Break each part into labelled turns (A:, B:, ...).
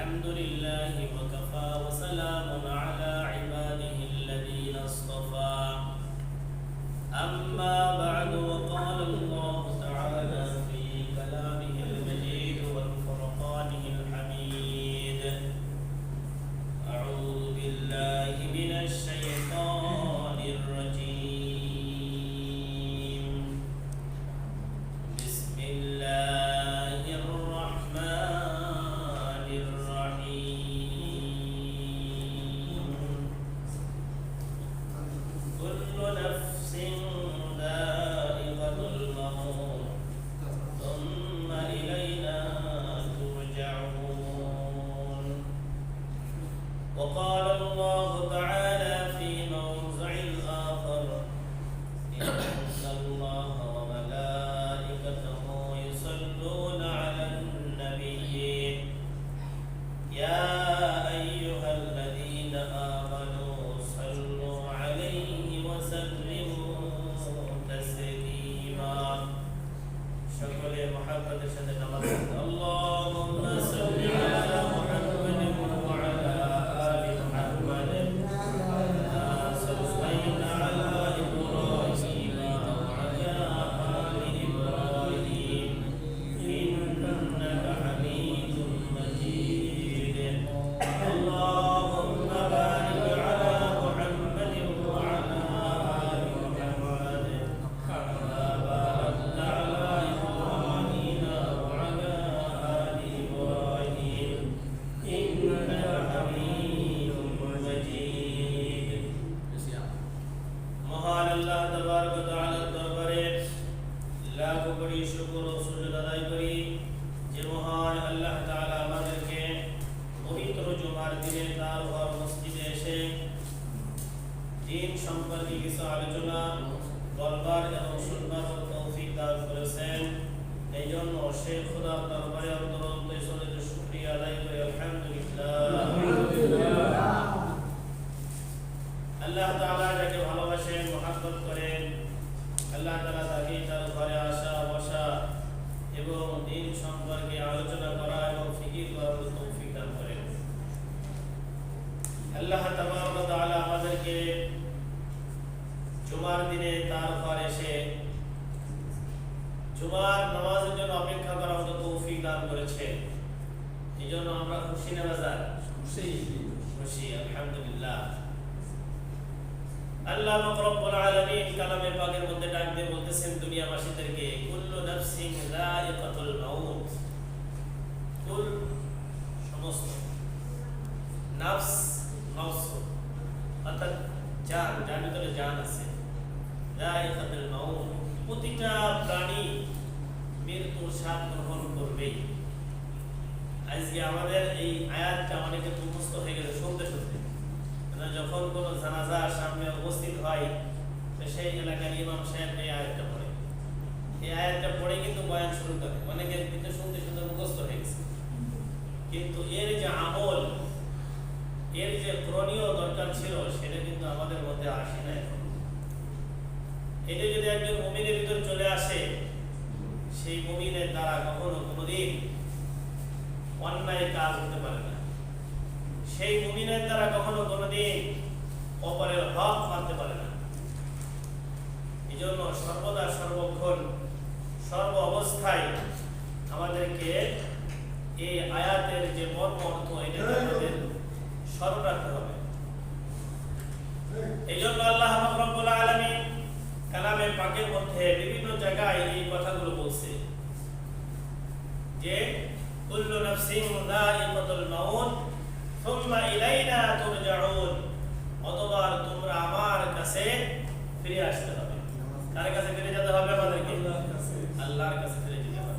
A: الحمد لله وكفى وسلام على عباده الذين اصطفى أما بعد وقال الله تعالى في كلامه المجيد والفرقانه الحميد أعوذ بالله من الشيطان الرجيم بسم الله الرحمن الرحيم كل نفس ذائقة الموت ثم إلينا ترجعون وقال الله تعالى في موضع آخر إن الله وملائكته يصلون على النبي يا أيها الذين آمنوا صلوا عليه وسلموا تسليما সকলে মহব্বতের সাথে নামাজ পড়ুন আল্লাহুম্মা সাল্লি আলা মুহাম্মাদিন ওয়া আলা আলি মুহাম্মাদিন কামা সাল্লাইতা আলা ইব্রাহিম ওয়া আলা আলি ইব্রাহিম ইন্নাকা হামিদুম মাজিদ আল্লাহুম্মা বারিক আলা মুহাম্মাদিন ওয়া আলা আলি মুহাম্মাদিন কামা বারাকতা আলা ইব্রাহিম ওয়া আলা আলি ইব্রাহিম ইন্নাকা হামিদুম মাজিদ মহান আল্লাহ তাবারক ওয়া তাআলার দরবারে লাখ কোটি শুকর ও সুজুদ আদায় করি যে মহান আল্লাহ তাআলা আমাদেরকে পবিত্র জুমার দিনে তার ঘর মসজিদে এসে দ্বীন সম্পর্কে কিছু আলোচনা বলবার এবং শুনবার তৌফিক দান করেছেন এই জন্য সেই খোদার দরবারে অন্তরঙ্গে সদয় শুকরিয়া আদায় করি আলহামদুলিল্লাহ আল্লাহ তাআলা যাকে ভালোবাসেন মহব্বত করেন আল্লাহ তাআলা তাকে তার ঘরে আসা বসা এবং দ্বীন সম্পর্কে আলোচনা করা এবং ফিকির করার তৌফিক দান করেন আল্লাহ তাবারক ওয়া তাআলা আমাদেরকে জুমার দিনে তার ঘরে এসে জুমার নামাজের জন্য অপেক্ষা করার মতো তৌফিক দান করেছেন এজন্য আমরা খুশি না বাজার খুশি আলহামদুলিল্লাহ আল্লাহ রব্বুল আলামিন কালামে পাকের মধ্যে ডাক দিয়ে বলতেছেন দুনিয়াবাসীদেরকে কুল্লু নাফসিন যায়িকাতুল মাউত কুল সমস্ত নফস নফস অর্থাৎ জান যার ভিতরে জান আছে যায়িকাতুল মাউত প্রতিটা প্রাণী মৃত্যুর স্বাদ গ্রহণ করবেই আজকে আমাদের এই আয়াতটা অনেকে মুখস্থ হয়ে গেছে শুনতে শুনতে যখন কোনো জানাজা সামনে উপস্থিত হয় তো সেই এলাকার ইমাম সাহেব এই আয়াতটা পড়ে এই আয়াতটা পড়ে কিন্তু বয়ান শুরু করে অনেকে কিন্তু শুনতে শুনতে মুখস্থ হয়ে গেছে কিন্তু এর যে আমল এর যে করণীয় দরকার ছিল সেটা কিন্তু আমাদের মধ্যে আসে না এখন এটা যদি একজন মুমিনের ভিতর চলে আসে সেই মুমিনের দ্বারা কখনো কোনোদিন অন্যায় কাজ হতে পারে না সেই মুমিনের দ্বারা কখনো কোনোদিন অপরের হক মানতে পারে না এজন্য সর্বদা সর্বক্ষণ সর্ব অবস্থায় আমাদেরকে এই আয়াতের যে মর্ম অর্থ এটা আমাদের স্মরণ রাখতে হবে এজন্য আল্লাহ রাব্বুল আলামিন কালামে পাকের মধ্যে বিভিন্ন জায়গায় এই কথাগুলো বলছে যে কুল্লু নাফসিন যায়িকাতুল মাউত সুম্মা ইলাইনা তুরজাউন অতঃপর তোমরা আমার কাছে ফিরে আসতে হবে কার কাছে ফিরে যেতে হবে আমাদেরকে আল্লাহর কাছে ফিরে যেতে হবে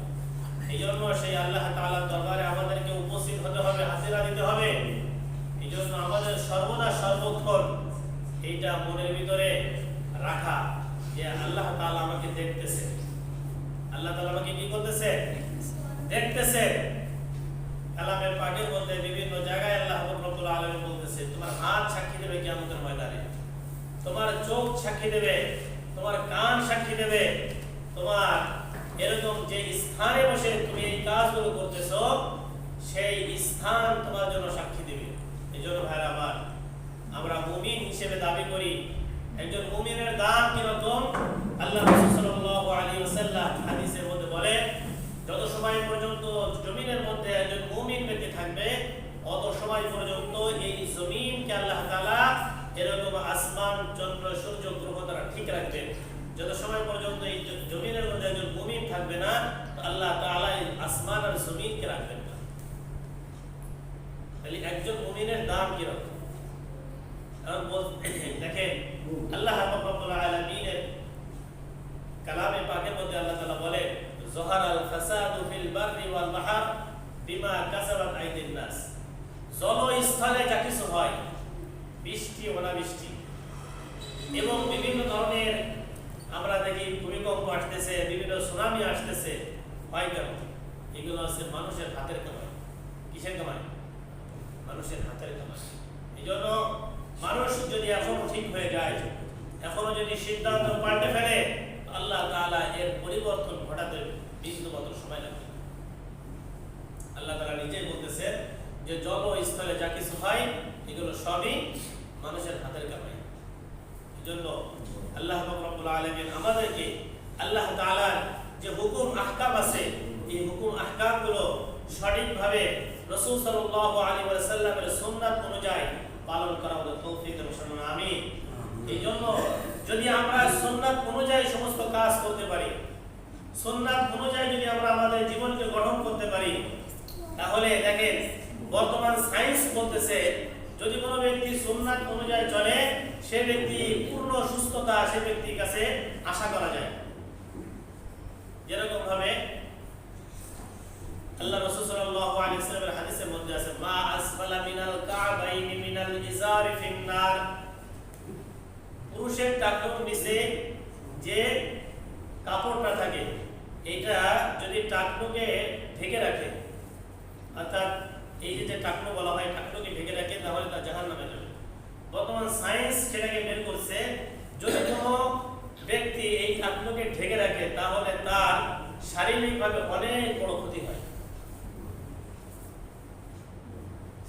A: এইজন্য সেই আল্লাহ তাআলার দরবারে আমাদেরকে উপস্থিত হতে হবে হাজিরা দিতে হবে এইজন্য আমাদের সর্বদা সর্বক্ষণ এইটা মনের ভিতরে রাখা যে আল্লাহ তাআলা আমাকে দেখতেছে আল্লাহ তাআলা আমাকে কি করতেছে দেখতেছে কালামের পাকের মধ্যে বিভিন্ন জায়গায় আল্লাহ রব্বুল আলামিন বলতেছে তোমার হাত সাক্ষী দেবে কিয়ামতের ময়দানে তোমার চোখ সাক্ষী দেবে তোমার কান সাক্ষী দেবে তোমার এরকম যে স্থানে বসে তুমি এই কাজগুলো করতেছো সেই স্থান তোমার জন্য সাক্ষী দেবে। এই জন্য ভাইরা আমার, আমরা মুমিন হিসেবে দাবি করি। একজন মুমিনের দাম কিরকম? আল্লাহ রাসূল সাল্লাল্লাহু আলাইহি ওয়াসাল্লাম হাদিসের মধ্যে বলে, যত সময় পর্যন্ত জমিনের মধ্যে একজন মুমিন ব্যক্তি থাকবে, অত সময় পর্যন্ত এই জমিনকে আল্লাহ তাআলা এরকম আসমান, চন্দ্র, সূর্য, গ্রহ দ্বারা ঠিক রাখবেন। যত সময় পর্যন্ত এই জমিনের মধ্যে একজন মুমিন থাকবে না, আল্লাহ তাআলা এই আসমান আর জমিনকে রাখবেন না। তাহলে একজন মুমিনের দাম কিরকম? দেখেন, আল্লাহ রাব্বুল আলামিনের কালামে পাকের মধ্যে আল্লাহ তাআলা বলে, যহারাল ফাসাদু ফিল বাররি ওয়াল বাহর বিমা কাসাবাত আইদিন নাস। জলস্থলে যা কিছু হয়, বৃষ্টি অনাবৃষ্টি এবং বিভিন্ন ধরনের আমরা দেখি ভূমিকম্প আসতেছে, বিভিন্ন সুনামি আসতেছে, হয় কেন? এগুলো আছে মানুষের হাতের কামাই। কিসের কামাই? মানুষের হাতের কামাই। এই জন্য মানুষ যদি এখনো ঠিক হয়ে যায়, এখনো যদি সিদ্ধান্ত পাল্টে ফেলে, আল্লাহ তাআলা এর পরিবর্তন ঘটাতে বিন্দুমাত্র সময় লাগবে। আল্লাহ তাআলা নিজেই বলতেছে যে জলস্থলে যা কিছু হয়, এগুলো সবই মানুষের হাতের কামাই। এই জন্য আল্লাহ রাব্বুল আলামিন আমাদেরকে আল্লাহ তাআলার যে হুকুম আহকাম আছে, এই হুকুম আহকামগুলো সঠিকভাবে রাসূল সাল্লাল্লাহু আলাইহি ওয়াসাল্লামের সুন্নাত অনুযায়ী পালন করা হলো তৌফিক দান করুন, আমিন। এই জন্য যদি আমরা সুন্নাত অনুযায়ী সমস্ত কাজ করতে পারি, সুন্নাত অনুযায়ী যদি আমরা আমাদের জীবনকে গঠন করতে পারি, তাহলে দেখেন বর্তমান সায়েন্স বলতেছে যদি কোনো ব্যক্তি সুন্নাত অনুযায়ী চলে, সে ব্যক্তি পূর্ণ সুস্থতা সে ব্যক্তির কাছে আশা করা যায়। যেরকম ভাবে আল্লাহ রাসূল সাল্লাল্লাহু আলাইহি ওয়াসাল্লামের হাদিসের মধ্যে আছে, মা আসফালা মিনাল কাবাইনি মিনাল ইজারি ফিন্নার। পুরুষের টাকনুর নিচে যে কাপড়টা থাকে, এটা যদি টাকনুকে ঢেকে রাখে, অর্থাৎ এই যে টাকনু বলা হয়, টাকনুকে ঢেকে রাখে, তাহলে তা জাহান্নামে যাবে। বর্তমান সায়েন্স সেটাকে বের করছে, যদি কোনো ব্যক্তি এই টাকনুকে ঢেকে রাখে, তাহলে তার শারীরিকভাবে অনেক বড় ক্ষতি হয়।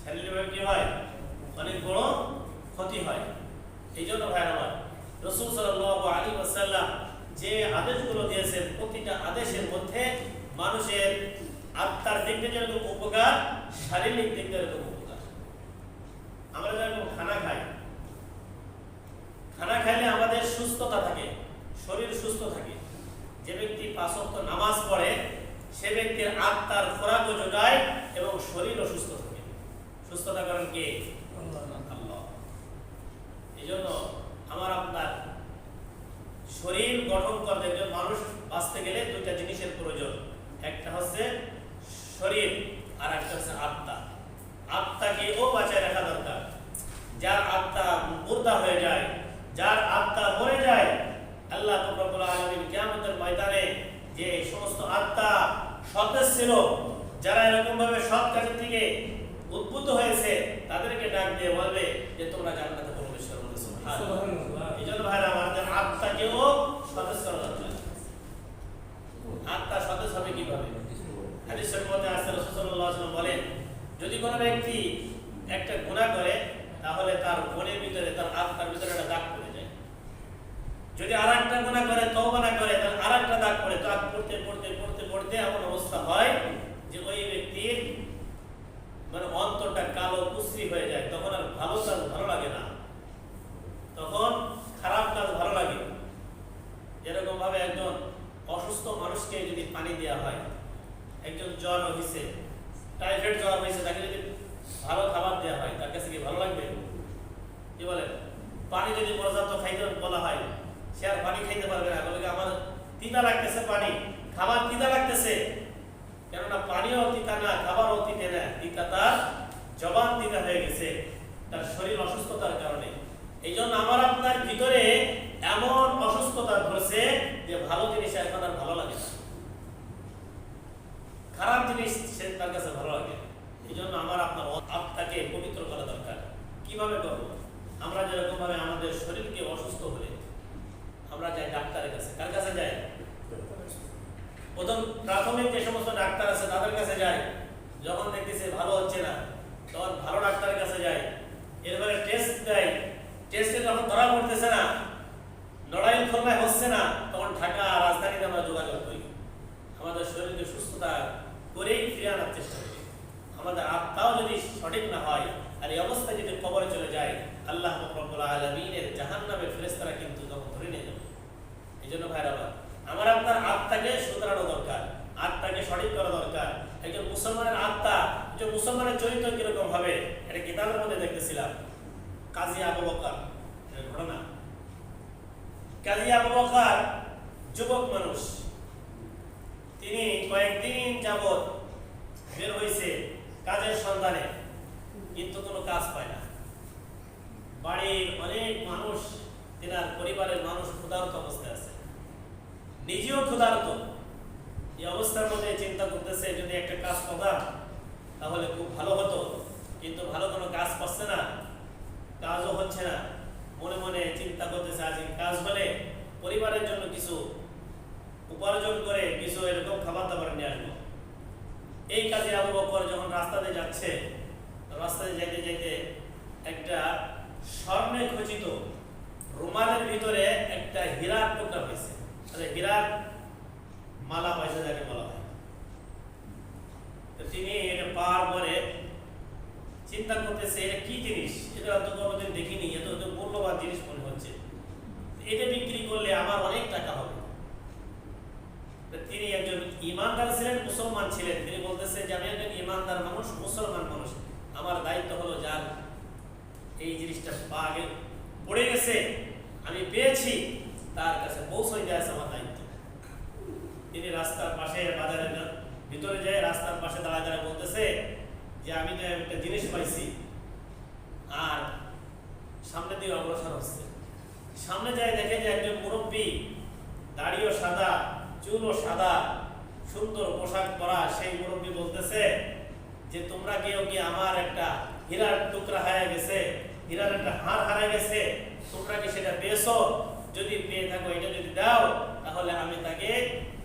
A: শারীরিকভাবে কি হয়? অনেক বড় ক্ষতি হয়। এই জন্য ভাই আমার, রাসূল সাল্লাল্লাহু আলাইহি ওয়াসাল্লাম যে আদেশগুলো দিয়েছেন, প্রতিটা আদেশের মধ্যে মানুষের আত্মার দিক থেকে যেরকম উপকার, শারীরিক দিক থেকে যেরকম উপকার। আমরা যেরকম খানা খাই, খানা খাইলে আমাদের সুস্থতা থাকে, শরীর সুস্থ থাকে। যে ব্যক্তি 5 ওয়াক্ত নামাজ পড়ে, সে ব্যক্তির আত্মার খোরাকও যোগায় এবং শরীরও সুস্থ থাকে। সুস্থতা কারণ কে? আল্লাহ। এই জন্য আমার আপনার শরীর গঠন করতে একজন মানুষ বাঁচতে গেলে দুইটা জিনিসের প্রয়োজন। একটা হচ্ছে শরীর, আর একটা হচ্ছে আত্মা। আত্মাকেও বাঁচায় রাখা দরকার। যার আত্মা মুর্দা হয়ে যায়, যার আত্মা মরে যায়, আল্লাহ রাব্বুল আলামিন কিয়ামতের ময়দানে যে সমস্ত আত্মা সতেজ ছিল, যারা এরকম ভাবে সৎ কাজের থেকে উদ্বুদ্ধ হয়েছে, তাদেরকে ডাক দিয়ে বলবে যে তোমরা জান্নাতে প্রবেশ করো। সুবহানাল্লাহ। এই জন্য ভাইরা আমাদের আত্মাকেও সতেজ করা দরকার। আত্মা সতেজ হবে কিভাবে? হাদিসের মধ্যে আছে, রাসূল সাল্লাল্লাহু আলাইহি ওয়াসাল্লাম বলেন, যদি কোনো ব্যক্তি একটা গুনাহ করে, তাহলে তার মনের ভিতরে, তার আত্মার ভিতরে একটা দাগ পড়ে যায়। যদি আরেকটা গুনাহ করে, তওবা না করে, তাহলে আরেকটা দাগ পড়ে। দাগ পড়তে পড়তে পড়তে পড়তে এমন অবস্থা হয় যে ওই ব্যক্তির মানে অন্তরটা কালো কুচরি হয়ে যায়। তখন আর ভালো কাজ ভালো লাগে না, তখন খারাপ কাজ ভালো লাগে। যেরকম ভাবে একজন অসুস্থ মানুষকে যদি পানি দেওয়া হয়, একজন জ্বর হয়েছে, টাইফয়েড জ্বর হয়েছে, তাকে যদি ভালো খাবার দেওয়া হয়, তার কাছে কি ভালো লাগবে? কি বলেন? পানি যদি পর্যাপ্ত খাইতে বলা হয়, সে আর পানি খাইতে পারবে না। বলে আমার তিতা লাগতেছে, পানি খাবার তিতা লাগতেছে, কেননা পানিও তিতা না, খাবারও তিতা না, তিতা তার জবান তিতা হয়ে গেছে, তার শরীর অসুস্থতার কারণে। এই জন্য আমার আপনার ভিতরে এমন অসুস্থতা ধরছে যে ভালো জিনিস এখন আর ভালো লাগে না, খারাপ জিনিস সে তার কাছে ভালো লাগে। এই জন্য আমার আপনার আত্মাকে পবিত্র করা দরকার। কিভাবে করবো? আমরা যেরকম ভাবে আমাদের শরীরকে অসুস্থ হলে আমরা যাই ডাক্তারের কাছে। কার কাছে যাই? প্রথম প্রাথমিক যে সমস্ত ডাক্তার আছে তাদের কাছে যাই। যখন দেখতেছে ভালো হচ্ছে না তখন ভালো ডাক্তারের কাছে যায়, এরপরে টেস্ট দেয়, টেস্টে যখন ধরা পড়তেছে না, নড়াইল খোলায় হচ্ছে না, তখন ঢাকা রাজধানীতে আমরা যোগাযোগ করি, আমাদের শরীরকে সুস্থতা করেই ফিরে আনার চেষ্টা করি। আমাদের আত্মাও যদি সঠিক না হয় আর এই অবস্থায় যদি কবরে চলে যায়, আল্লাহ রাব্বুল আলামিনের জাহান্নামের ফেরেশতারা কিন্তু তখন ধরে নিয়ে যাবে। এই জন্য ভাইরা আমার আপনার আত্মাকে শুধরানো দরকার, আত্মাকে সঠিক করা দরকার। একজন মুসলমানের আত্মা, একজন মুসলমানের চরিত্র কিরকম হবে, এটা কিতাবের মধ্যে দেখতেছিলাম। কাজী আবু বকর ঘটনা। কাজী আবু বকর যুবক মানুষ, তিনি কয়েকদিন যাবৎ বের হয়েছে কাজের সন্ধানে, কিন্তু কোনো কাজ পায় না। বাড়ির অনেক মানুষ, তেনার পরিবারের মানুষ ক্ষুধার্ত অবস্থায় আছে, নিজেও ক্ষুধার্ত। এই অবস্থার মধ্যে চিন্তা করতেছে যদি একটা কাজ করতাম তাহলে খুব ভালো হতো, কিন্তু ভালো কোনো কাজ পাচ্ছে না, কাজও হচ্ছে না। মনে মনে চিন্তা করতেছে আজ কাজ হলে পরিবারের জন্য কিছু উপার্জন করে কিছু এরকম খাবার দাবার নিয়ে আসবো। এই কাজে আবু বকর যখন রাস্তাতে যাচ্ছে, রাস্তাতে যেতে যেতে একটা স্বর্ণে খচিত রুমালের ভিতরে একটা হীরার টুকরা পেয়েছে, হীরার মালা পয়সা যাকে বলা হয়। তিনি এটা পাওয়ার পরে চিন্তা করতেছে এটা কি জিনিস, এটা তো কোনোদিন দেখিনি, এত মূল্যবান জিনিস মনে হচ্ছে, এটা বিক্রি করলে আমার অনেক টাকা হবে। তিনি একজন ইমানদার ছিলেন, মুসলমান ছিলেন। তিনি বলতেছে যে আমি একজন ইমানদার মানুষ, মুসলমান মানুষ, আমার দায়িত্ব হলো যার এই জিনিসটা আগে পড়ে গেছে, আমি পেয়েছি, তার কাছে পৌঁছাই দেওয়া আমার দায়িত্ব। তিনি রাস্তার পাশে বাজারের ভিতরে যায়, রাস্তার পাশে দাঁড়ায় দাঁড়ায় বলতেছে যে আমি তো একটা জিনিস পাইছি, আর সামনে দিয়ে অগ্রসর হচ্ছে। সামনে যায় দেখে যে একজন মুরব্বী, দাড়িও সাদা, চুলও সাদা, সুন্দর পোশাক পরা সেই মুরব্বী বলতেছে যে তোমরা কেউ কি আমার একটা হীরার টুকরা হারিয়ে গেছে, হীরার একটা হার হারিয়ে গেছে, তোমরা কি সেটা পেয়েছো? যদি পেয়ে থাকো এটা যদি দাও তাহলে আমি তাকে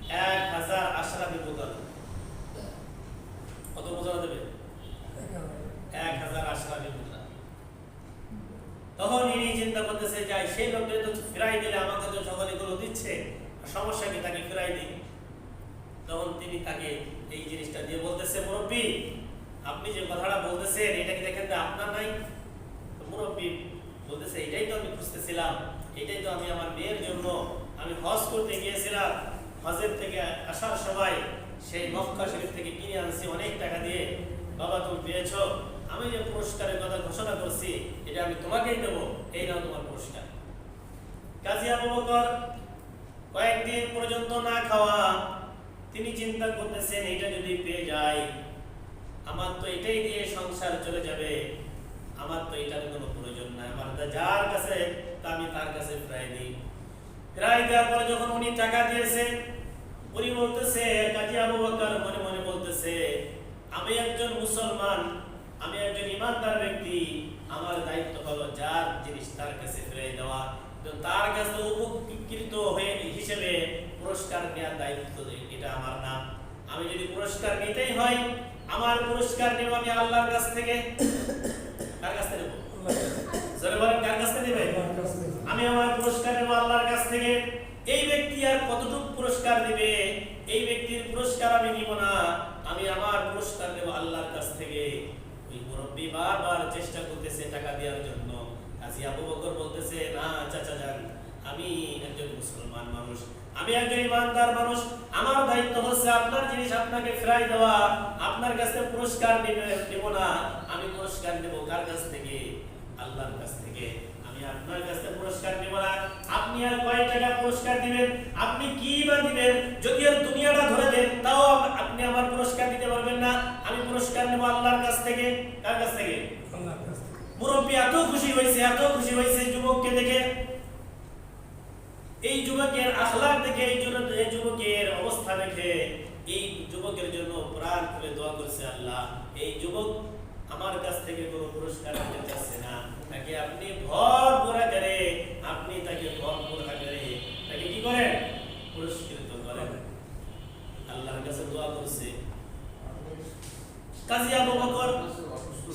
A: 1000 আশরাফি মুদ্রা দেব। কত মুদ্রা দেবে? 1000 আশরাফি মুদ্রা। তখন ইনি চিন্তা করতেছে যে সেই লোকটা তো ফিরাই দিলে আমাকে তো সকলে গুলো দিচ্ছে, সমস্যা কি, তাকে ফিরাই দিই। তখন তিনি তাকে এই জিনিসটা দিয়ে বলতেছে মুরব্বী আপনি যে কথাটা বলতেছেন এটা কি দেখেন যে আপনার নাই? মুরব্বী বলতেছে এটাই তো আমি খুঁজতেছিলাম, এটাই তো আমি আমার মেয়ের জন্য আমি হজ করতে গিয়েছিলাম, হজের থেকে আসার সময় সেই মক্কা শরীফ থেকে কিনে আনছি অনেক টাকা দিয়ে। বাবা তুমি পেয়েছো, আমি যে পুরস্কারের কথা ঘোষণা করছি এটা আমি তোমাকেই দেবো, এই নাও তোমার পুরস্কার। কাজী আবু বকর কয়েকদিন পর্যন্ত না খাওয়া, তিনি চিন্তা করতেছেন এটা যদি পেয়ে যায় আমার তো এটাই দিয়ে সংসার চলে যাবে, আমার তো এটার কোনো প্রয়োজন নাই, আমার যার কাছে আমি তার কাছে ফিরাই দিই। ফিরাই দেওয়ার পরে যখন উনি টাকা দিয়েছে, উনি বলতেছে, কাজী আবু বকর মনে মনে বলতেছে আমি একজন মুসলমান, আমি একজন ইমানদার ব্যক্তি, আমার দায়িত্ব হলো যার জিনিস তার কাছে ফিরাই দেওয়া, তার কাছে উপকৃত হয়ে হিসেবে পুরস্কার নেওয়ার দায়িত্ব এটা আমার না। আমি যদি পুরস্কার নিতেই হয় আমার পুরস্কার নেব আমি আল্লাহর কাছ থেকে। কার কাছ থেকে নেব? জোরে বলেন কার কাছ থেকে নেবে? আমি আমার পুরস্কার নেব আল্লাহর কাছ থেকে। এই ব্যক্তি আর কতটুকু পুরস্কার দিবে, এই ব্যক্তির পুরস্কার আমি নিব না, আমি আমার পুরস্কার নেব আল্লাহর কাছ থেকে। ওই মুরব্বী বারবার চেষ্টা করতেছে টাকা দেওয়ার জন্য। কাজী আবু বকর বলতেছে না চাচা যান, আমি একজন মুসলমান মানুষ, আমি একজন ইমানদার মানুষ, আমার দায়িত্ব হচ্ছে আপনার জিনিস আপনাকে ফেরাই দেওয়া, আপনার কাছে পুরস্কার নেব না, আমি পুরস্কার নেব কার কাছ থেকে? আল্লাহর কাছ থেকে। আমি আপনার কাছে পুরস্কার নেব না। আপনি আর কয় টাকা পুরস্কার দিবেন, আপনি কি বা দিবেন, যদি আর দুনিয়াটা ধরে দেন তাও আপনি আমার পুরস্কার দিতে পারবেন না। আমি পুরস্কার নেব আল্লাহর কাছ থেকে। কার কাছ থেকে? আল্লাহর কাছ থেকে। মুরব্বী এত খুশি হয়েছে যুবককে দেখে, এই যুবকের আখলাক দেখে, এই যুবকের অবস্থা দেখে, এই যুবকের জন্য প্রাণ খুলে দোয়া করছে, আল্লাহ এই যুবক আমার কাছ থেকে কোনো পুরস্কার নিতে চাচ্ছে না, তাকে আপনি ভরপুর আকারে, আপনি তাকে ভরপুর আকারে তাকে কি করেন? পুরস্কৃত করেন। আল্লাহর কাছে দোয়া করছে। কাজী আবু বকর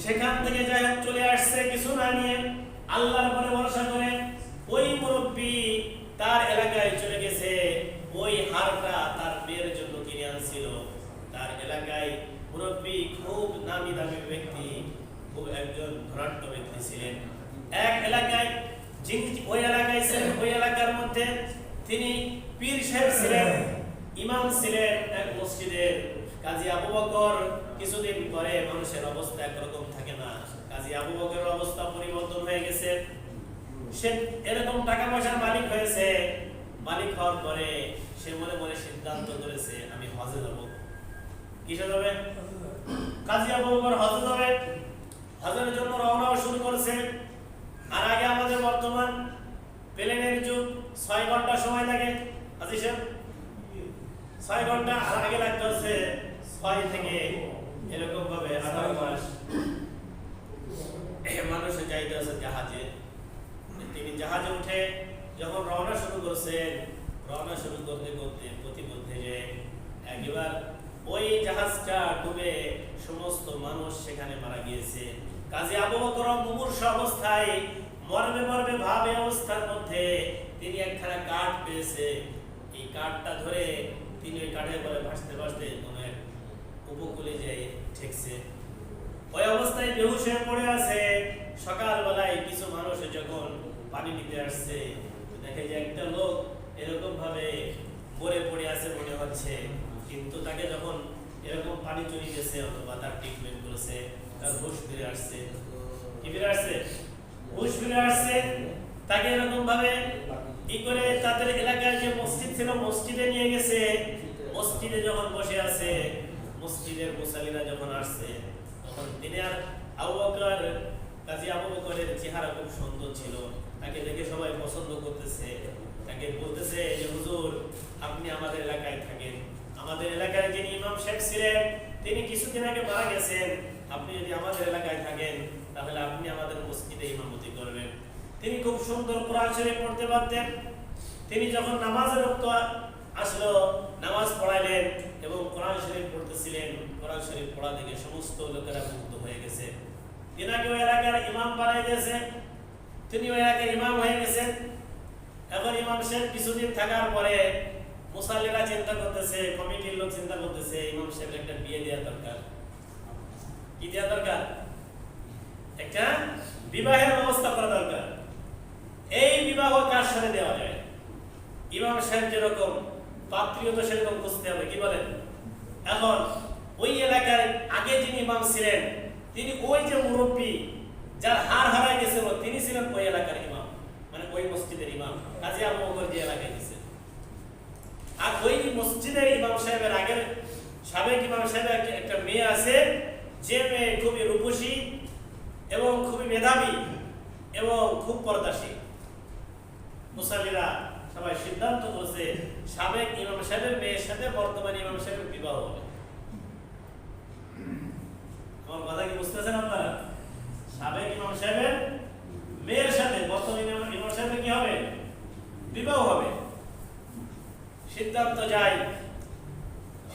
A: সেখান থেকে যাই চলে আসছে কিছু না নিয়ে, আল্লাহর উপরে ভরসা করে। ওই মুরব্বী তার এলাকায় চলে গেছে, ওই হারটা তার মেয়ের জন্য কিনে আনছিল। তার এলাকায় মুরব্বী খুব নামি দামি ব্যক্তি, খুব একজন ধনাঢ্য ব্যক্তি ছিলেন। এক এলাকায় ওই এলাকায় ছিলেন, ওই এলাকার মধ্যে তিনি পীর সাহেব ছিলেন, ইমাম ছিলেন এক মসজিদের। কাজী আবু বকর কিছুদিন পরে মানুষের অবস্থা একরকম থাকে না, কাজী আবু বকরের অবস্থা পরিবর্তন হয়ে গেছে। সে এরকম টাকা পয়সার মালিক হয়েছে। মালিক হওয়ার পরে সে মনে মনে সিদ্ধান্ত করেছে আমি হজে যাব। কিসে যাবে? কাজী আবু বকর হজে যাবে। হজের জন্য রওনা শুরু করেছে। আর আগে আমাদের বর্তমান প্লেনের যুগ, 6 ঘন্টা সময় লাগে। কাজী সাহেব 6 ঘন্টা, আর আগে লাগতে হচ্ছে 6 থেকে এরকম ভাবে 18 মাস মানুষ যাইতে আছে জাহাজে। তিনি জাহাজে উঠে যখন রওনা শুরু করছেন, রওনা শুরু করতে করতে প্রতিমধ্যে যে একবার ওই জাহাজটা ডুবে সমস্ত মানুষ সেখানে মারা গিয়েছে। কাজী আবু বকর মুমূর্ষু অবস্থায় মরবে মরবে ভাবে অবস্থার মধ্যে তিনি একখানা কাঠ পেয়েছে। এই কাঠটা ধরে তিনি ওই কাঠের পরে ভাসতে ভাসতে নদীর উপকূলে যেয়ে ঠেকছে। ওই অবস্থায় বেহুশ হয়ে পড়ে আছে। সকালবেলায় কিছু মানুষ যখন পানি নিতে আসছে, দেখে যে একটা লোক এরকম ভাবে মরে পড়ে আছে মনে হচ্ছে, কিন্তু তাকে যখন এরকম পানি চলে গেছে অথবা তার ট্রিটমেন্ট করেছে, তার হুঁশ ফিরে আসছে। কি ফিরে আসছে? হুঁশ ফিরে আসছে। তাকে এরকম ভাবে কি করে তাদের এলাকায় যে মসজিদ ছিল মসজিদে নিয়ে গেছে। মসজিদে যখন বসে আছে, মসজিদের মুসাল্লিরা যখন আসছে, তখন তিনি আর আবু বকর, কাজী আবু বকরের চেহারা খুব সুন্দর ছিল। তাকে দেখে সবাই পছন্দ করতেছে। তাকে বলতেছে যে হুজুর আপনি আমাদের এলাকায় থাকেন, আমাদের এলাকায় যিনি ইমাম শেখ ছিলেন তিনি কিছুদিন আগে মারা গেছেন। আপনি যদি আমাদের এলাকায় থাকেন তাহলে আপনি আমাদের মসজিদে ইমামতি করবেন। তিনি খুব সুন্দর কোরআন শরীফ পড়তে পারতেন। তিনি যখন নামাজের ওয়াক্ত আসলো নামাজ পড়াইলেন এবং কোরআন শরীফ পড়তেছিলেন। কোরআন শরীফ পড়া দেখে সমস্ত লোকেরা মুগ্ধ হয়ে গেছে। তিনাকে ওই এলাকার ইমাম বানাই দিয়েছে। তিনি ওই এলাকার ইমাম হয়ে গেছেন। এখন ইমাম সাহেব কিছুদিন থাকার পরে মুসাল্লিরা চিন্তা করতেছে, কমিটির লোক চিন্তা করতেছে ইমাম সাহেবের একটা বিয়ে দেওয়া দরকার। কি দেওয়া দরকার? একটা বিবাহের ব্যবস্থা করা দরকার। এই বিবাহ কার সাথে দেওয়া যায়? ইমাম সাহেব যেরকম পাত্রীয় তো সেরকম বুঝতে হবে। কি বলেন? এখন ওই এলাকার আগে যিনি ইমাম ছিলেন তিনি ওই যে মুরব্বী যার হার হারাই গেছিল তিনি ছিলেন ওই এলাকার ইমাম, মানে ওই মসজিদের ইমাম। কাজী আবু বকর যে এলাকায় গেছে, আর ওই মসজিদের ইমাম সাহেবের আগের সাবেক ইমাম সাহেবের একটা মেয়ে আছে, যে মেয়ে খুবই রূপসী এবং খুবই মেধাবী এবং খুব পর্দাশীল। মুসাল্লিরা সবাই সিদ্ধান্ত করেছে সাবেক ইমাম সাহেবের মেয়ের সাথে বর্তমান ইমাম সাহেবের বিবাহ হবে। আমার কথা কি বুঝতেছেন আপনারা? সাবেক ইমাম সাহেবের মেয়ের সাথে বর্তমান ইমাম সাহেবের কি হবে? বিবাহ হবে। সিদ্ধান্ত যায়,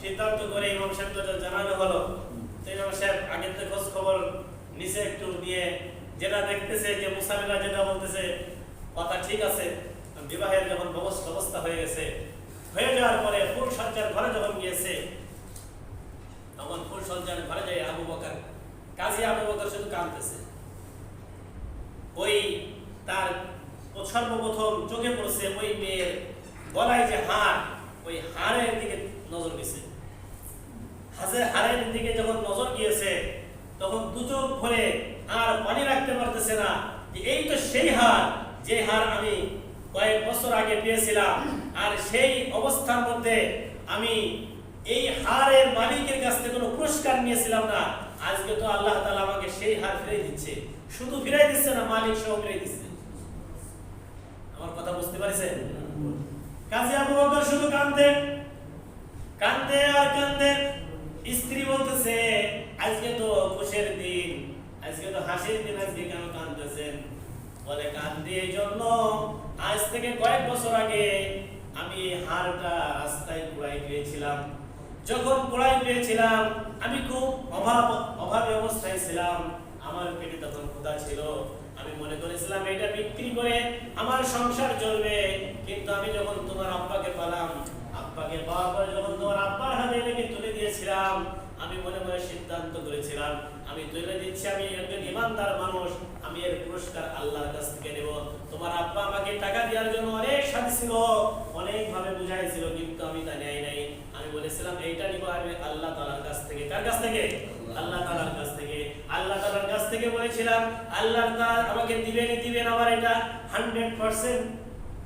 A: সিদ্ধান্ত করে ইমাম সাহেবকে জানানো হলো। তো ইমাম সাহেব আগের থেকে খোঁজ খবর নিচে একটু নিয়ে যেটা দেখতেছে যে মুসাল্লিরা যেটা বলতেছে কথা ঠিক আছে। বিবাহের যখন ব্যবস্থা হয়ে গেছে, হয়ে যাওয়ার পরে ফুল সজ্জার ঘরে যখন গিয়েছে, তখন ফুল সজ্জার ঘরে যায় আবু বকর, কাজী আবু বকর শুধু কাঁদতেছে। ওই তার সর্বপ্রথম চোখে পড়ছে ওই মেয়ের গলায় যে হার, ওই হারের দিকে নজর গেছে। হারের দিকে যখন নজর গিয়েছে তখন দু চোখ ভরে আর পানি রাখতে পারতেছে না যে এই তো সেই হার, যে হার আমি কয়েক বছর আগে পেয়েছিলাম। আর সেই অবস্থার মধ্যে আমি এই হারের মালিকের কাছ থেকে কোনো পুরস্কার নিয়েছিলাম না। আজকে তো আল্লাহ তাআলা আমাকে সেই হার ফিরিয়ে দিচ্ছে। শুধু ফিরিয়ে দিচ্ছে না, মালিক সহ ফিরিয়ে দিচ্ছে। আমার কথা বুঝতে পারছেন? কাজী আবু বকর শুধু কাঁদে কাঁদে আর কাঁদে। স্ত্রী বলতেছে আজকে তো খুশির দিন, আজকে তো হাসির দিন, আজকে কেন কাঁদতেছেন? বলে কাঁদে এই জন্য আজ থেকে কয়েক বছর আগে আমি হারটা রাস্তায় কুড়াই পেয়েছিলাম, যখন পড়াই পেয়েছিলাম আমি খুব অভাবে অবস্থায় ছিলাম, আমার পেটে তখন ক্ষুধা ছিল, আমি মনে করেছিলাম এটা বিক্রি করে আমার সংসার চলবে। কিন্তু আমি যখন তোমার আব্বাকে পেলাম, আব্বাকে পাওয়ার পর যখন তোমার আব্বার হাতে রেখে তুলে দিয়েছিলাম, আমি মনে মনে সিদ্ধান্ত করেছিলাম আমি তুলে দিচ্ছি, আমি একজন ইমানদার মানুষ, আমি এর পুরস্কার আল্লাহর কাছ থেকে নেব। তোমার আব্বা আমাকে টাকা দেওয়ার জন্য অনেক সাথে ছিল, অনেক ভাবে বুঝাইছিল, কিন্তু আমি তা নেই নাই। আমি বলেছিলাম এইটা নিব আমি আল্লাহ তাআলার কাছ থেকে। কার কাছ থেকে? আল্লাহ তাআলার কাছ থেকে। আল্লাহ তাআলার কাছ থেকে বলেছিলাম আল্লাহ তাআলা আমাকে দিবেন, আমার এটা 100%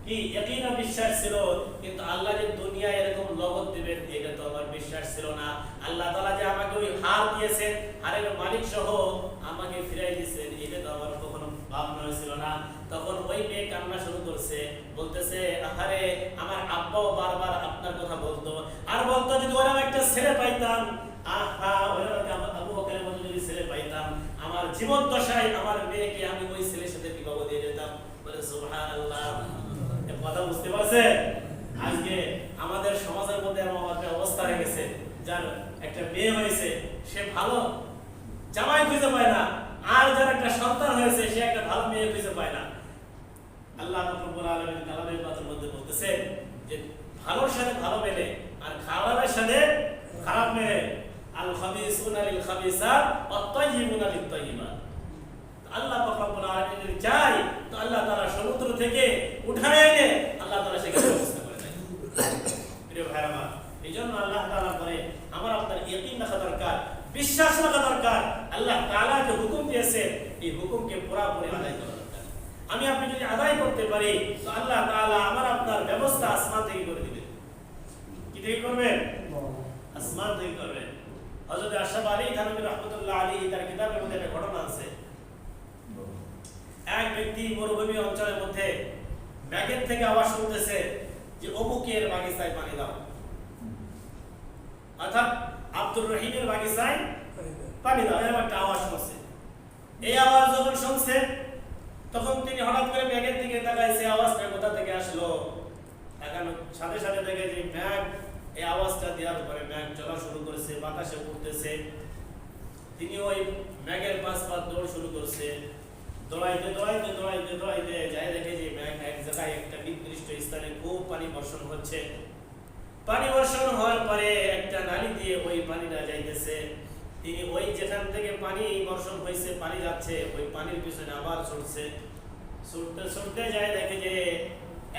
A: কি ইয়াকিন বিশ্বাস ছিল। কিন্তু আল্লাহ যে দুনিয়া এরকম নগদ দিবেন এটা তো আমার বিশ্বাস ছিল না। আল্লাহ তাআলা যে আমাকে ওই হার দিয়েছেন, হারের মালিক সহ আমাকে ফিরাই দিয়েছেন, এটা তো আমার কখনো ভাবনা ছিল না। তখন ওই মেয়ে কান্না শুরু করছে, বলতেছে আহারে আমার আব্বাও বারবার আপনার কথা বলতো, আর বলতো যদি ওরা একটা ছেলে পাইতাম, আহা ওরা আবু বকরের মতো যদি ছেলে পাইতাম, আমার জীবন দশায় আমার মেয়েকে আমি ওই ছেলের সাথে বিবাহ দিয়ে দিতাম। বলে সুবহানাল্লাহ। কথা বুঝতে পারছেন? আজকে আমাদের সমাজের মধ্যে এমন একটা অবস্থা হয়ে গেছে, যার একটা মেয়ে হয়েছে সে ভালো জামাই খুঁজে পায় না, আর যার একটা সন্তান হয়েছে সে একটা ভালো মেয়ে খুঁজে পায় না। আল্লাহ রাব্বুল আলামিন কালামের পাতার মধ্যে বলতেছেন যে ভালোর সাথে ভালো মেলে আর খারাপের সাথে খারাপ মেলে। আল খাবিসুনা লিল খাবিসাত ওয়াত তাইয়িবুনা লিত তাইয়িবাত। আল্লাহ রাব্বুল আলামিন চাই তো আল্লাহ তাআলা সমুদ্র থেকে উঠায় এনে আল্লাহ তাআলা সেখানে ব্যবস্থা করে দেয়। প্রিয় ভাইরা আমার, এইজন্য আল্লাহ তাআলা বলে আমার আপনার ইয়াকিন রাখা দরকার, বিশ্বাস রাখা দরকার। আল্লাহ তাআলা যে হুকুম দিয়েছে এই হুকুমকে পুরোপুরি আদায় করা দরকার। আমি আপনি যদি আদায় করতে পারি তো আল্লাহ তাআলা আমার আপনার ব্যবস্থা আসমান থেকে করে দিবেন। কি থেকে করবেন? আসমান থেকে করবেন। হযরত আশরাফ আলী থানভী রাহমাতুল্লাহ আলাইহি তার কিতাবের মধ্যে একটা ঘটনা আছে। এক ব্যক্তি মরুভূমি অঞ্চলের মধ্যে ব্যাগের থেকে আওয়াজ শুনতেছে যে অমুকের বাগিচায় পানি দাও, অর্থাৎ আব্দুর রহিমের বাগিচায় পানি দাও, এরকম একটা আওয়াজ শুনছে। এই আওয়াজ যখন শুনছে তখন তিনি হঠাৎ করে ব্যাগের দিকে তাকাইছে, আওয়াজটা কোথা থেকে আসলো। তাকানোর সাথে সাথে দেখে যে ব্যাগ এই আওয়াজটা দেওয়ার পরে ব্যাগ চলা শুরু করেছে, বাতাসে উঠতেছে। তিনি ওই ব্যাগের পাশ দৌড় শুরু করছে, দৌড়াইতে যায় দেখে যে ব্যাগ এক জায়গায় একটা নির্দিষ্ট স্থানে খুব পানি বর্ষণ হচ্ছে। পানি বর্ষণ হওয়ার পরে একটা নালী দিয়ে ওই পানিটা যাইতেছে। তিনি ওই যেখান থেকে পানি বর্ষণ হয়েছে, পানি যাচ্ছে, ওই পানির পিছনে আবার ছুটতে যায় দেখে যে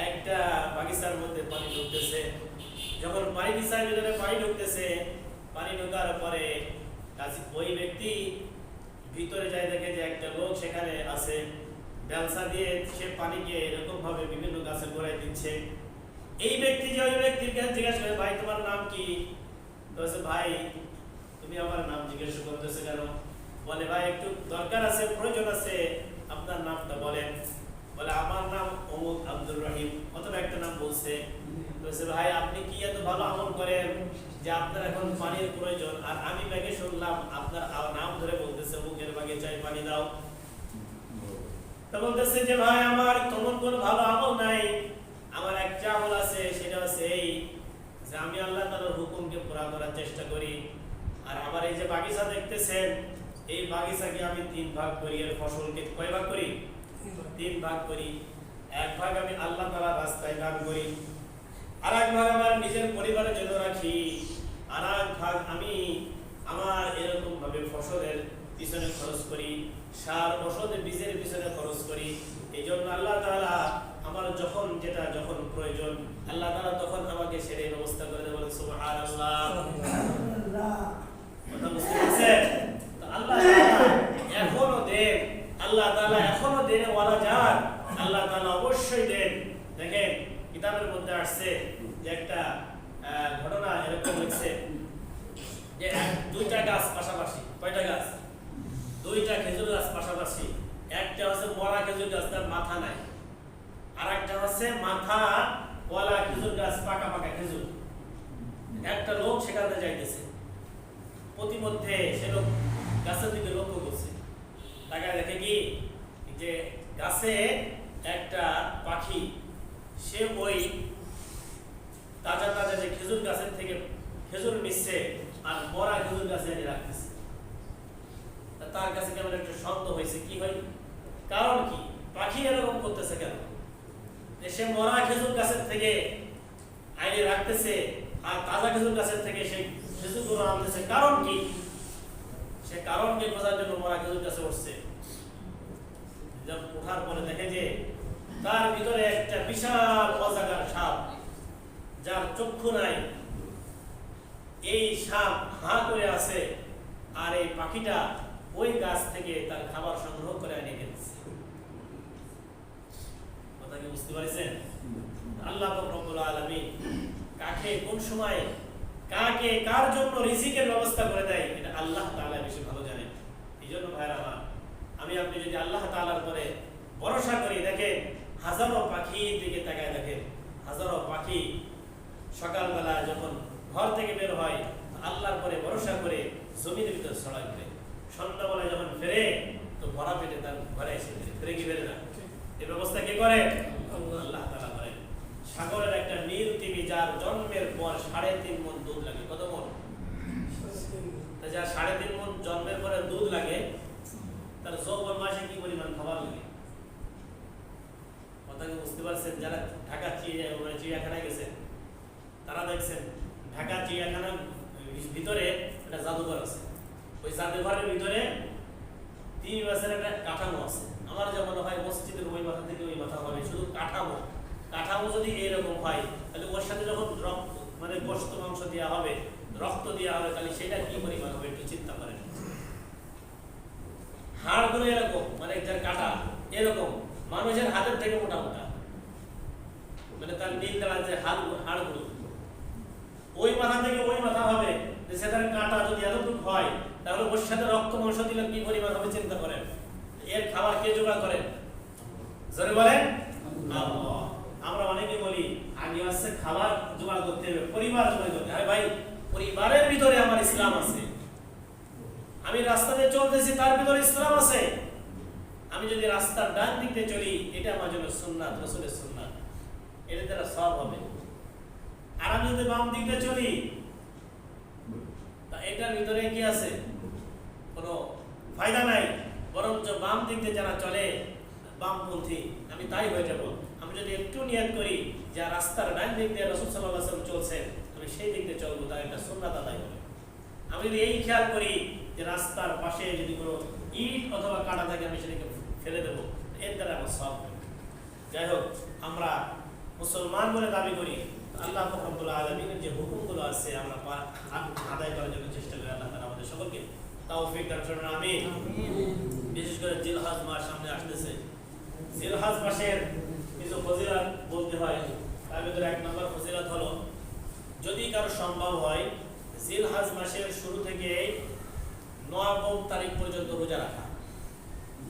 A: একটা বাগিচার মধ্যে পানি ঢুকতেছে। যখন বাগিচার ভিতরে পানি ঢুকতেছে, পানি ঢোকার পরে ওই ব্যক্তি ভিতরে যায় দেখে যে একটা লোক সেখানে আছে, বেলসা দিয়ে সে পানিকে এরকম ভাবে বিভিন্ন গাছে গড়াই দিচ্ছে। এই ব্যক্তি যে ওই ব্যক্তির কাছে জিজ্ঞাসা করে ভাই তোমার নাম কি? বলছে ভাই তুমি আমার নাম জিজ্ঞাসা করতেছো কেন? বলে ভাই একটু দরকার আছে, প্রয়োজন আছে, আপনার নামটা বলেন। বলে আমার নাম অমুক আব্দুর রহিম, অথবা একটা নাম বলছে। বলছে ভাই আপনি কি এত ভালো আমল করেন যে আপনার এখন পানির প্রয়োজন, আর আমি ব্যাগে শুনলাম আপনার নাম ধরে বলতেছে অমুকের বাগিচায় পানি দাও। তো বলতেছে যে ভাই আমার তেমন কোনো ভালো আমল নাই, আমার একটা আমল আছে, সেটা হচ্ছে এই যে আমি আল্লাহ তাআলার হুকুমকে পুরা করার চেষ্টা করি। আর আমার এই যে বাগিচা দেখতেছেন, এই বাগিচাকে আমি 3 ভাগ করি, এর ফসলকে কয় ভাগ করি? 3 ভাগ করি। এক ভাগ আমি আল্লাহ তাআলার রাস্তায় দান করি, আর এক ভাগ আমার নিজের পরিবারের জন্য রাখি, আর এক ভাগ আমি আমার এরকম ভাবে ফসলের পিছনে খরচ করি, সার ওষুধ বীজের পিছনে খরচ করি। এই জন্য আল্লাহ তাআলা আমার যখন প্রয়োজন আল্লাহ তাআলা তখন আমাকে সেটাই ব্যবস্থা করে দেবেন। সুবহানাল্লাহ। কথা বুঝতে পারছেন? তো আল্লাহ তাআলা এখনো দেন, আল্লাহ তাআলা এখনো দেন ওয়ালা যান, আল্লাহ তাআলা অবশ্যই দেন। দেখেন কিতাবের মধ্যে আসছে যে একটা ঘটনা এরকম লিখছে যে 2টা গাছ পাশাপাশি, কয়টা গাছ? 2টা খেজুর গাছ পাশাপাশি। একটা হচ্ছে মরা খেজুর গাছ, তার মাথা নাই, আর একটা হচ্ছে মাথা ওয়ালা খেজুর গাছ, পাকা পাকা খেজুর। একটা লোক সেখানে যাইতেছে, প্রতিমধ্যে সে লোক গাছের দিকে লক্ষ্য করছে, তাকায় দেখে কি যে গাছে একটা পাখি, সে ওই তাজা তাজা যে খেজুর গাছের থেকে খেজুর নিচ্ছে আর মরা খেজুর গাছে এনে রাখতেছে। তার কাছে কেমন একটা সন্দেহ হয়েছে, কি হয়, কারণ কি পাখি এরকম করতেছে কেন? সে মরা খেজুর গাছের থেকে আইনে রাখতেছে আর তাজা খেজুর গাছের থেকে সেই খেজুরগুলো আনতেছে, কারণ কি? সে কারণকে খোঁজার জন্য মরা খেজুর গাছে উঠছে। যখন ওঠার পরে দেখে যে তার ভিতরে একটা বিশাল অজাগার সাপ, যার চক্ষু নাই, এই সাপ হাঁ করে আছে, আর এই পাখিটা ওই গাছ থেকে তার খাবার সংগ্রহ করে এনে খেতেছে। কথা কি বুঝতে পারছেন? আল্লাহ রব্বুল আলামিন কাকে কোন সময় কাকে কার জন্য রিজিকের ব্যবস্থা করে দেয় এটা আল্লাহ তাআলা বেশি ভালো জানেন। এই জন্য ভাইরা আমার, আমি আপনি যদি আল্লাহ তাআলার পরে ভরসা করি, দেখেন হাজারো পাখির দিকে তাকায়, দেখেন হাজারো পাখি সকালবেলা যখন ঘর থেকে বের হয় আল্লাহর পরে ভরসা করে জমির ভিতরে ছড়াই করে, সন্ধ্যাবেলায় যখন ফেরে তো ভরা পেটে তার ঘরে এসে ফিরে কি ফেরে না। এই ব্যবস্থা কে করে? আল্লাহ তাআলা করেন। সাগরের একটা নীল তিমি যার জন্মের পর 3.5 মণ দুধ লাগে। কত মণ? যার 3.5 মণ জন্মের পরে দুধ লাগে, তার যৌবন মাসে কি পরিমাণ খাবার লাগে? কথা কি বুঝতে পারছেন? যারা ঢাকা চিড়িয়াখানায় গেছেন তারা দেখছেন ঢাকা চিড়িয়াখানার ভিতরে একটা জাদুঘর আছে। ওই জাদুঘরের ভিতরে 3 বছরের একটা কাঠামো আছে। আমার যা মনে হয় মসজিদের ওই মাথা থেকে ওই মাথা হবে, শুধু কাঠামো। কাঠামো যদি এইরকম হয় তাহলে ওর সাথে যখন রক্ত মানে গোশত মাংস দেওয়া হবে, রক্ত দেওয়া হবে, তাহলে সেটা কি পরিমাণ হবে একটু চিন্তা করেন। হাড়গুলো এরকম, মানে যার কাটা এরকম মানুষের হাতের থেকে মোটা মোটা, মানে তার নীল কালার যে হাড়গুলো, ওই মাথা থেকে ওই মাথা হবে, সেটার কাটা যদি এতটুকু হয় তাহলে ওর সাথে রক্ত মাংস দিলে কি পরিমাণ হবে চিন্তা করেন। এর খাবার কে জোগাড় করেন? জোরে বলেন আল্লাহ। আমরা অনেকে বলি আগে হচ্ছে খাবার জোগাড় করতে হবে, পরিবার জোগাড় করতে হবে। ভাই, পরিবারের ভিতরে আমার ইসলাম আছে। আমি রাস্তা দিয়ে চলতেছি, তার ভিতরে ইসলাম আছে। আমি যদি রাস্তার ডান দিক দিয়ে চলি, এটা আমার জন্য সুন্নাত, রাসূলের সুন্নাত, এর দ্বারা সওয়াব হবে। আর আমি যদি বাম দিক দিয়ে চলি, তা এটার ভিতরে কি আছে? কোনো ফায়দা নাই, বরঞ্চ বাম দিক দিয়ে যারা চলে বামপন্থী, আমি তাই হয়ে যাব। আমি যদি একটু নিয়ত করি যে রাস্তার ডান দিক দিয়ে রাসূল সাল্লাল্লাহু আলাইহি ওয়াসাল্লাম চলছেন, আমি সেই দিক দিয়ে চলবো, তার একটা সুন্নাত আদায় হবে। আমি যদি এই খেয়াল করি যে রাস্তার পাশে যদি কোনো ইট অথবা কাঁটা থাকে, আমি সেটাকে ফেলে দেবো, এর দ্বারা আমার সওয়াব হবে। যাই হোক, আমরা মুসলমান বলে দাবি করি, আল্লাহ রব্বুল আলামিনের যে হুকুমগুলো আছে আমরা আদায় করার জন্য চেষ্টা করি। আল্লাহ তাআলা আমাদের সকলকে তৌফিক দান করুন, আমিন। বিশেষ করে জিলহজ মাস সামনে আসতেছে। জিলহজ মাসের কিছু ফজিলত বলতে হয়, তার ভিতরে 1 নম্বর ফজিলত হলো, যদি কারো সম্ভব হয় জিলহজ মাসের শুরু থেকে 9 তারিখ পর্যন্ত রোজা রাখা।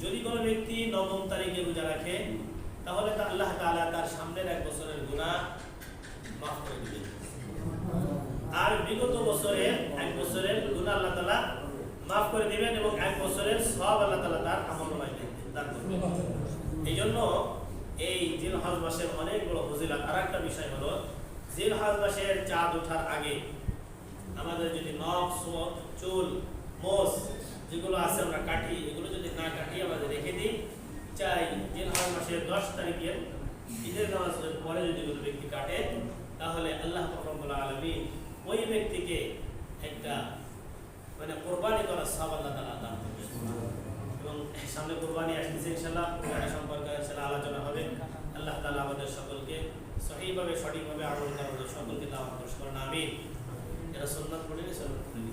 A: যদি কোনো ব্যক্তি 9 তারিখে রোজা রাখে, তাহলে তা আল্লাহ তাআলা তার সামনের 1 বছরের গুনাহ মাফ করে দিবেন। আর বিগত বছরের 1 বছরের গুনাহ আল্লাহ তাআলা মাফ করে দিবেন এবং 1 বছরের সওয়াব আল্লাহ তাআলা তার আমলনামায় দান করবেন। এইজন্য এই জিলহজ মাসের অনেক বড় ফজিলত। আরেকটা বিষয় হলো, জিলহজ মাসের চাঁদ ওঠার আগে আমাদের যদি নখ, চুল, মোষ যেগুলো আছে আমরা কাটি, এগুলো যদি না কাটি আমাদের রেখে দিই, চাই জিলহজ মাসের 10 তারিখের ঈদের নামাজের পরে যদি কোনো ব্যক্তি কাটে, তাহলে আল্লাহ রব্বুল আলামিন ওই ব্যক্তিকে একটা মানে কোরবানি করার সওয়াব আল্লাহ তাআলা দান করবেন। এবং সামনে কোরবানি আসছে, ইনশাআল্লাহ কোরবানি সম্পর্কে ইনশাআল্লাহ আলোচনা হবে। আল্লাহ তাআলা আমাদের সকলকে সঠিকভাবে আমল করার সকলকে দাওয়াত করুন, আমিন। যারা সুন্নাত পড়েনি সুন্নাত পড়েনি।